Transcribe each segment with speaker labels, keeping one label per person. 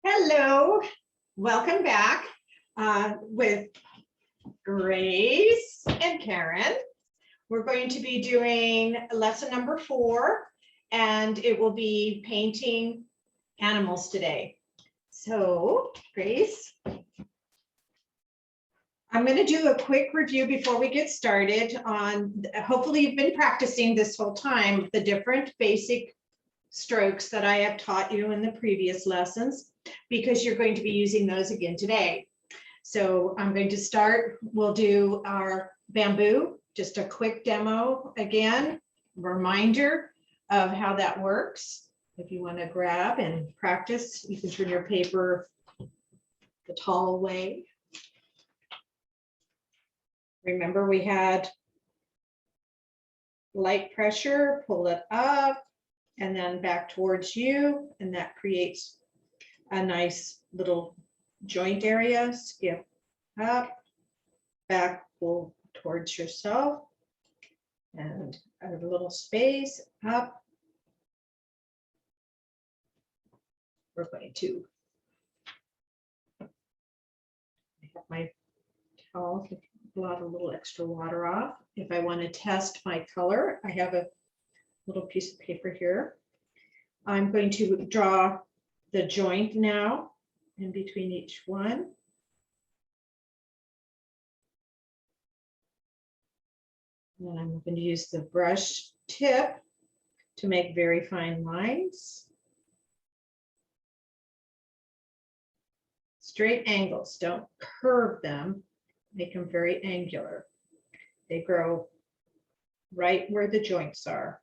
Speaker 1: Hello, welcome back with Grace and Karen. We're going to be doing lesson number 4, and it will be painting animals today. So, Grace, I'm going to do a quick review before we get started on, hopefully you've been practicing this whole time, the different basic strokes that I have taught you in the previous lessons, because you're going to be using those again today. So I'm going to start, we'll do our bamboo, just a quick demo again, reminder of how that works. If you want to grab and practice, you can turn your paper the tall way. Remember, we had light pressure, pull it up and then back towards you, and that creates a nice little joint area. Skip up, back, pull towards yourself, and a little space up. We're going to have my towel to blot a little extra water off. If I want to test my color, I have a little piece of paper here. I'm going to draw the joint now in between each one. And then I'm going to use the brush tip to make very fine lines. Straight angles, don't curve them, make them very angular. They grow right where the joints are.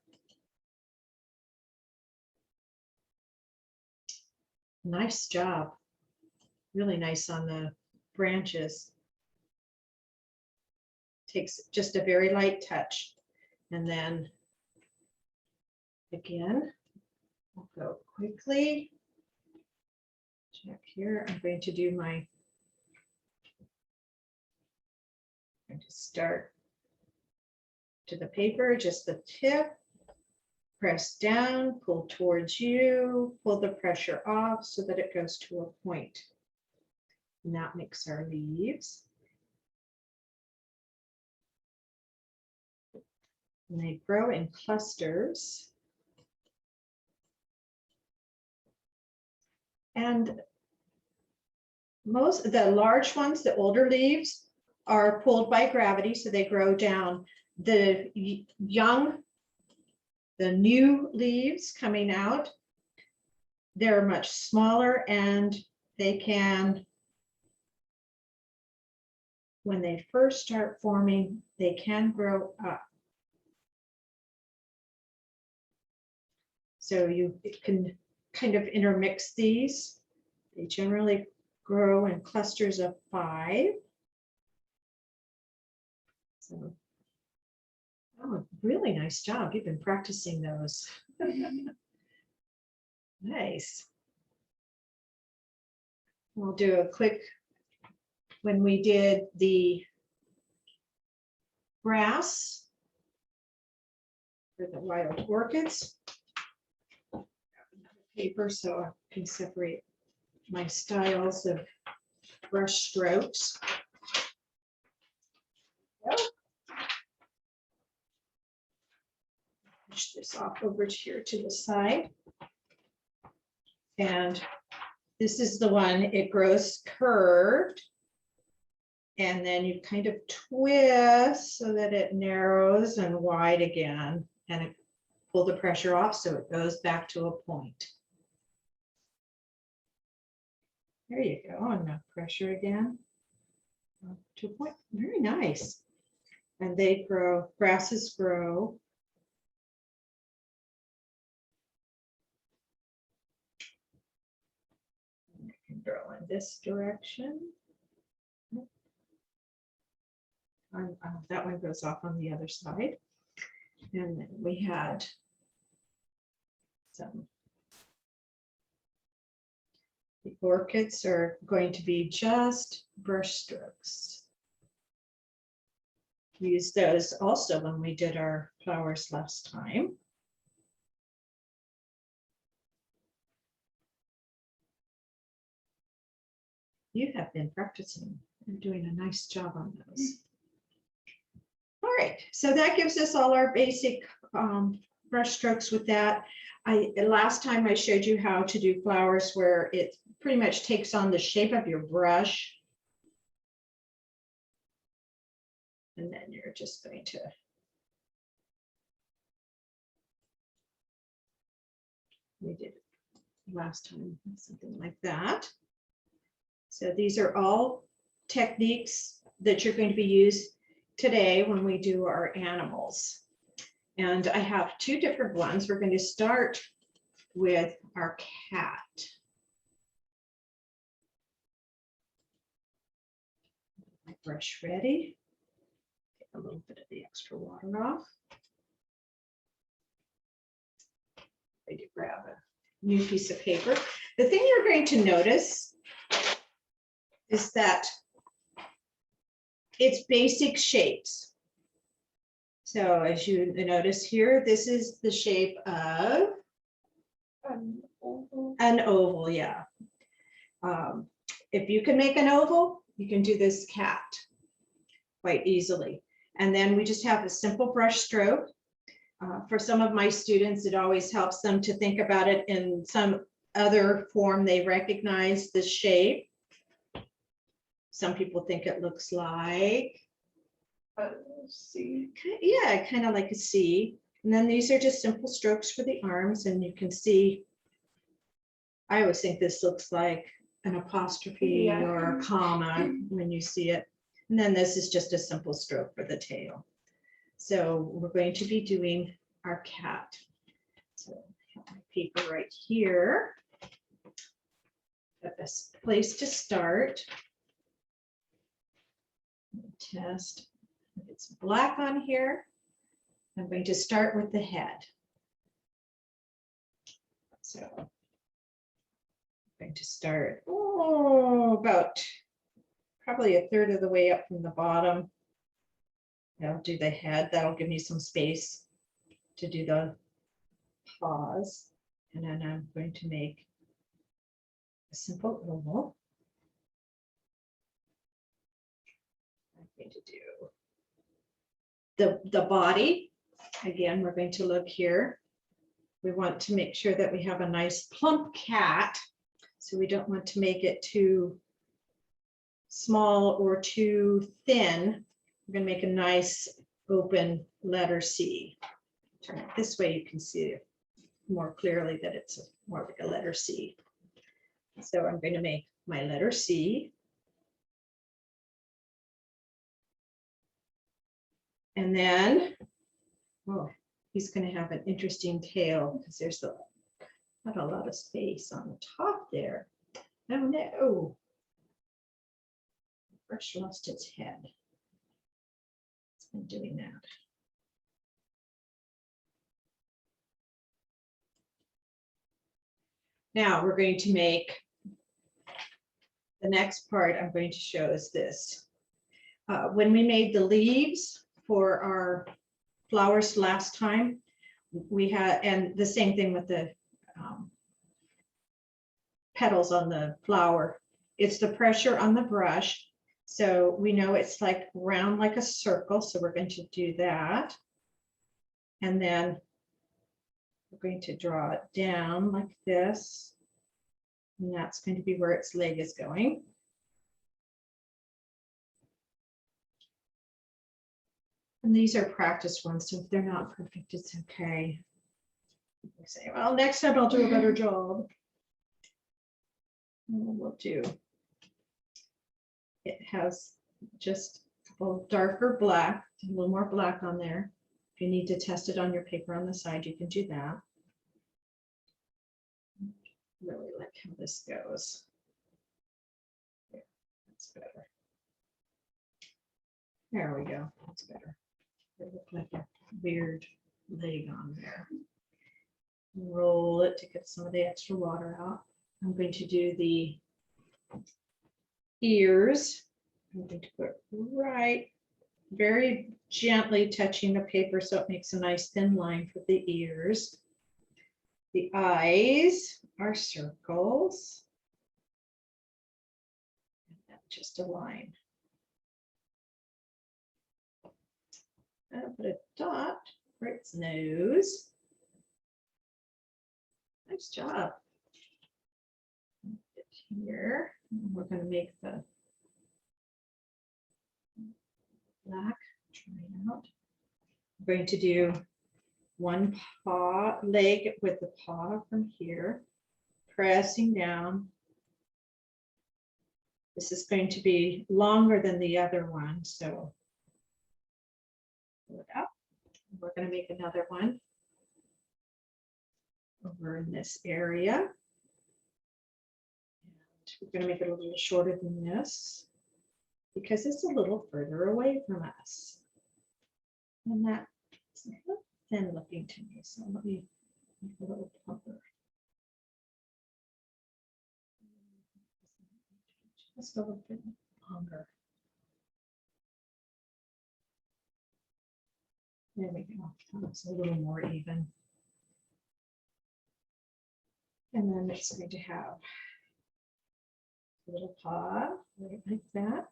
Speaker 1: Nice job. Really nice on the branches. Takes just a very light touch. And then again, I'll go quickly. Check here. I'm going to do my, I'm going to start to the paper, just the tip. Press down, pull towards you, pull the pressure off so that it goes to a point. And that makes our leaves. And they grow in clusters. And most of the large ones, the older leaves, are pulled by gravity, so they grow down. The young, the new leaves coming out, they're much smaller, and they can, when they first start forming, they can grow up. So you can kind of intermix these. They generally grow in clusters of 5. So, oh, really nice job. You've been practicing those. Nice. We'll do a quick, when we did the grass for the wild orchids, paper so I can separate my styles of brush strokes. Push this off over here to the side. And this is the one, it grows curved. And then you kind of twist so that it narrows and wide again. And it, pull the pressure off so it goes back to a point. There you go, enough pressure again. To a point, very nice. And they grow, grasses grow. And I can grow in this direction. That one goes off on the other side. And then we had some The orchids are going to be just brush strokes. We used those also when we did our flowers last time. You have been practicing. You're doing a nice job on those. All right, so that gives us all our basic brush strokes with that. Last time I showed you how to do flowers where it pretty much takes on the shape of your brush. And then you're just going to we did it last time, something like that. So these are all techniques that you're going to be used today when we do our animals. And I have two different ones. We're going to start with our cat. My brush ready. Get a little bit of the extra water off. I do grab a new piece of paper. The thing you're going to notice is that it's basic shapes. So as you notice here, this is the shape of an oval, yeah. If you can make an oval, you can do this cat quite easily. And then we just have a simple brush stroke. For some of my students, it always helps them to think about it in some other form they recognize the shape. Some people think it looks like a C. Yeah, kind of like a C. And then these are just simple strokes for the arms, and you can see, I always think this looks like an apostrophe or a comma when you see it. And then this is just a simple stroke for the tail. So we're going to be doing our cat. So I have my paper right here. The best place to start. Test if it's black on here. I'm going to start with the head. So I'm going to start about probably a third of the way up from the bottom. I'll do the head. That'll give me some space to do the paws. And then I'm going to make a simple oval. I'm going to do the body. Again, we're going to look here. We want to make sure that we have a nice plump cat. So we don't want to make it too small or too thin. We're going to make a nice open letter C. Turn it this way, you can see it more clearly that it's more like a letter C. So I'm going to make my letter C. And then, oh, he's going to have an interesting tail because there's not a lot of space on the top there. Oh no. The brush lost its head. It's been doing that. Now we're going to make the next part I'm going to show is this. When we made the leaves for our flowers last time, we had, and the same thing with the petals on the flower, it's the pressure on the brush. So we know it's like round like a circle. So we're going to do that. And then we're going to draw it down like this. And that's going to be where its leg is going. And these are practice ones, so if they're not perfect, it's okay. You say, well, next time I'll do a better job. And we'll do. It has just a little darker black, a little more black on there. If you need to test it on your paper on the side, you can do that. Really like how this goes. Yeah, that's better. There we go. That's better. It looked like a weird leg on there. Roll it to get some of the extra water out. I'm going to do the ears. I'm going to put right, very gently touching the paper so it makes a nice thin line for the ears. The eyes are circles. And just a line. I'll put a dot for its nose. Nice job. Here, we're going to make the black, try it out. I'm going to do one paw leg with the paw from here, pressing down. This is going to be longer than the other one, so pull it up. We're going to make another one over in this area. And we're going to make it a little shorter than this because it's a little further away from us. And that's thin looking to me, so let me make a little plumper. Just a little bit longer. There we go. That looks a little more even. And then it's going to have a little paw, right like that.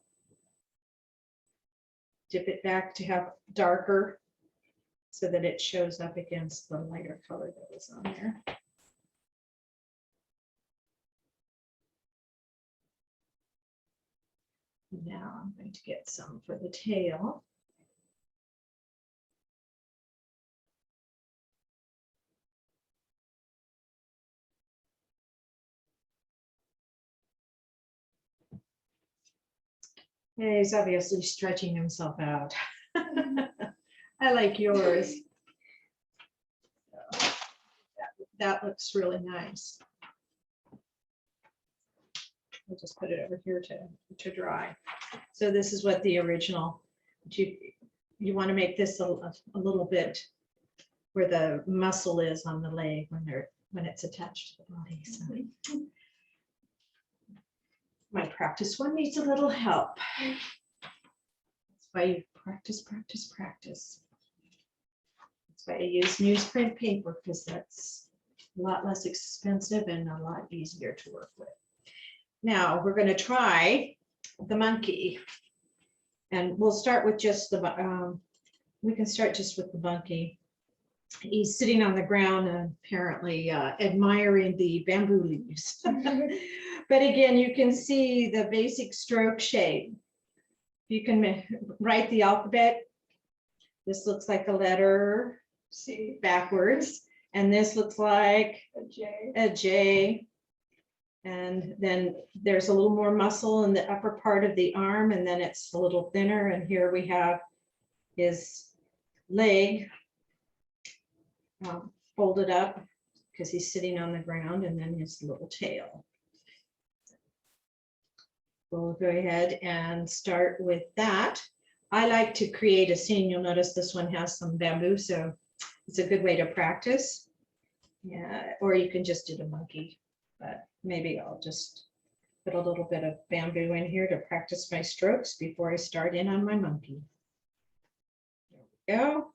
Speaker 1: Dip it back to have darker so that it shows up against the lighter color that was on there. Now I'm going to get some for the tail. Yeah, he's obviously stretching himself out. I like yours. That looks really nice. I'll just put it over here to dry. So this is what the original, you want to make this a little bit where the muscle is on the leg when it's attached to the body. So my practice one needs a little help. That's why you practice, practice, practice. That's why I use newsprint paper, because that's a lot less expensive and a lot easier to work with. Now we're going to try the monkey, and we'll start with just the, we can start just with the monkey. He's sitting on the ground and apparently admiring the bamboo leaves. But again, you can see the basic stroke shape. You can write the alphabet. This looks like a letter C backwards, and this looks like a J. And then there's a little more muscle in the upper part of the arm, and then it's a little thinner. And here we have his leg folded up because he's sitting on the ground, and then his little tail. We'll go ahead and start with that. I like to create a scene. You'll notice this one has some bamboo, so it's a good way to practice. Yeah, or you can just do the monkey, but maybe I'll just put a little bit of bamboo in here to practice my strokes before I start in on my monkey. There we go.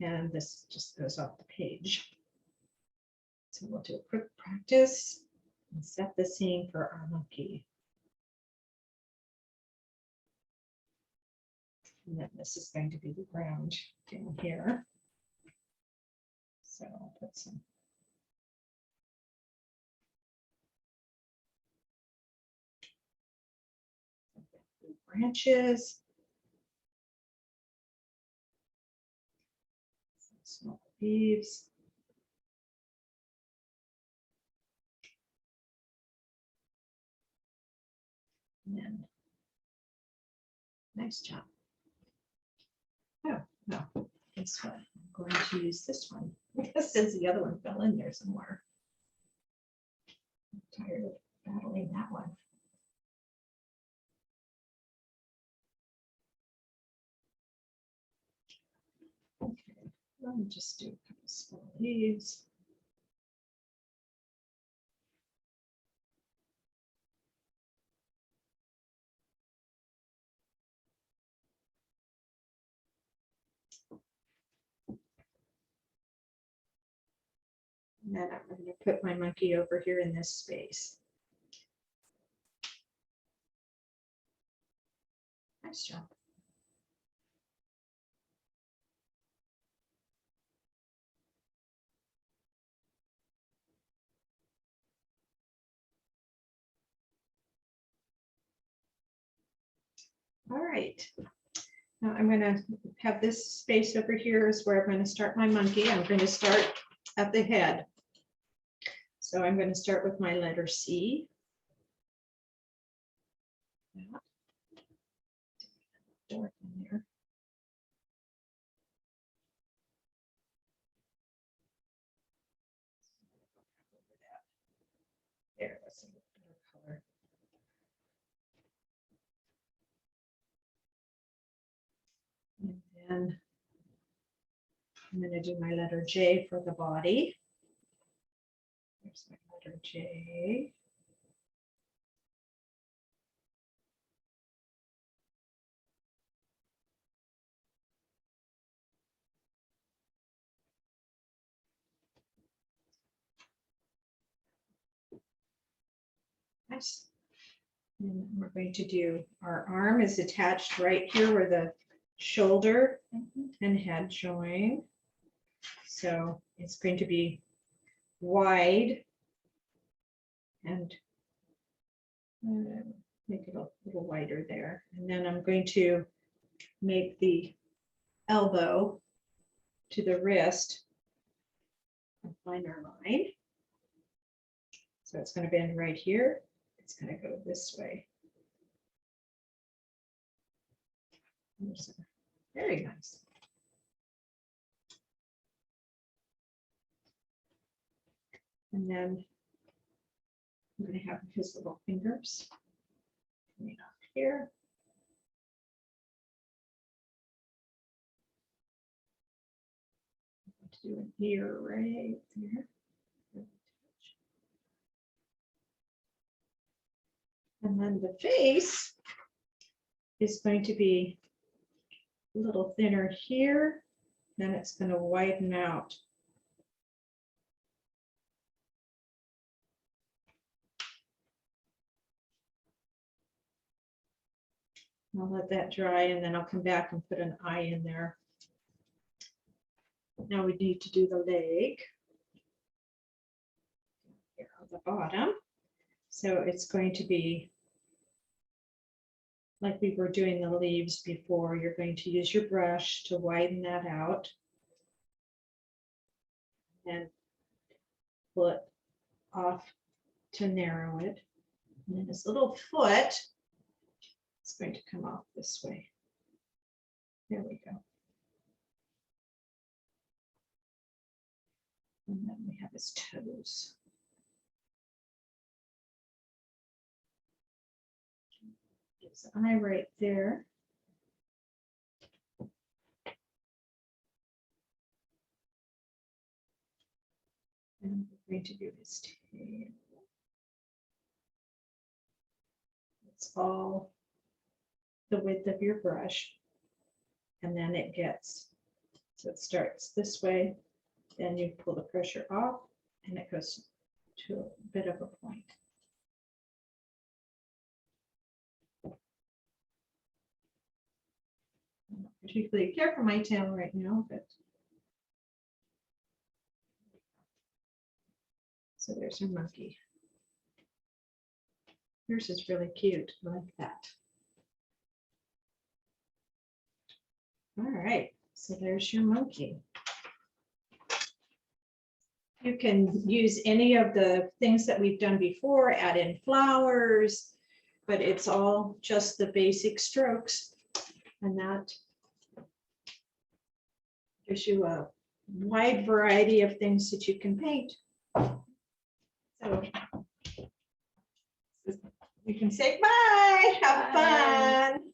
Speaker 1: And this just goes off the page. So we'll do a quick practice and set the scene for our monkey. And then this is going to be the ground down here. So I'll put some branches, some small leaves. And then, nice job. Oh, no, this one. I'm going to use this one since the other one fell in there somewhere. I'm tired of battling that one. Okay, let me just do a couple small leaves. then I'm going to put my monkey over here in this space. Nice job. All right. Now I'm going to have this space over here is where I'm going to start my monkey. I'm going to start at the head. So I'm going to start with my letter C. Dark in there. There, that's a better color. And then I'm going to do my letter J for the body. There's my letter J. Nice. And we're going to do, our arm is attached right here where the shoulder and head join. So it's going to be wide and make it a little wider there. And then I'm going to make the elbow to the wrist a finer line. So it's going to bend right here. It's going to go this way. Very nice. And then I'm going to have his little fingers coming up here. I'm going to do an ear right there. And then the face is going to be a little thinner here. Then it's going to widen out. I'll let that dry and then I'll come back and put an eye in there. Now we need to do the leg here on the bottom. So it's going to be like we were doing the leaves before. You're going to use your brush to widen that out and pull it off to narrow it. And then this little foot is going to come off this way. There we go. And then we have his toes. His eye right there. And we're going to do his tail. It's all the width of your brush. And then it gets, so it starts this way, then you pull the pressure off and it goes to a bit of a point. I'm not particularly care for my tail right now, but so there's our monkey. Yours is really cute. I like that. All right, so there's your monkey. You can use any of the things that we've done before, add in flowers, but it's all just the basic strokes. And that gives you a wide variety of things that you can paint. So you can say bye, have fun.